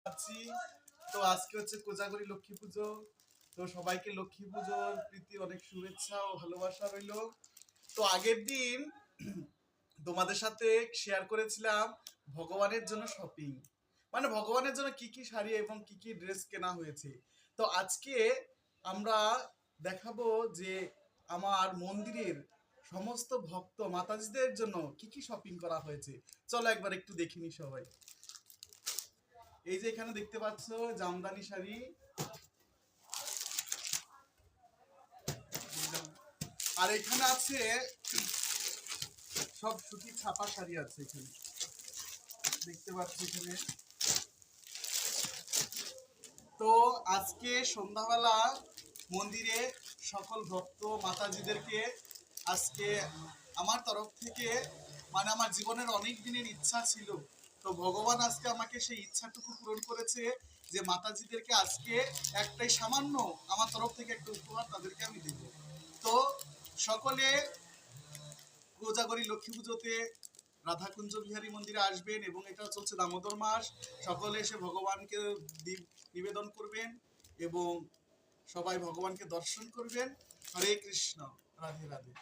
আছি। তো আজকে হচ্ছে কোজাগরি লক্ষ্মী পুজো। তো সবাইকে লক্ষ্মী পুজোর প্রীতি অনেক শুভেচ্ছা ও ভালোবাসা রইল। তো আগের দিন তোমাদের সাথে শেয়ার করেছিলাম ভগবানের জন্য শপিং, মানে ভগবানের জন্য কি কি শাড়ি এবং কি কি ড্রেস কেনা হয়েছে। তো আজকে আমরা দেখাবো যে আমার মন্দিরের সমস্ত ভক্ত মাতাজিদের জন্য কি কি শপিং করা হয়েছে। চলো একবার একটু দেখিনি সবাই। এই যে এখানে দেখতে পাচ্ছ জামদানি শাড়ি, আর এখানে আছে সব সুতির ছাপা শাড়ি আছে এখানে, দেখতে পাচ্ছি এখানে। তো আজকে সন্ধ্যাবেলা মন্দিরে সকল ভক্ত মাতাজিদেরকে আজকে আমার তরফ থেকে, মানে আমার জীবনের অনেক দিনের ইচ্ছা ছিল, তো ভগবান আজকে আমাকে সেই ইচ্ছাটুকু পূরণ করেছে যে মাতাজিদেরকে আজকে একটাই সামান্য আমার তরফ থেকে একটা উপহার তাদেরকে আমি দেব। তো সকলে কোজাগরি লক্ষ্মী পুজোতে রাধাকুঞ্জ বিহারী মন্দিরে আসবেন এবং এটা চলছে দামোদর মাস। সকলে এসে ভগবানকে নিবেদন করবেন এবং সবাই ভগবানকে দর্শন করবেন। হরে কৃষ্ণ, রাধে রাধে।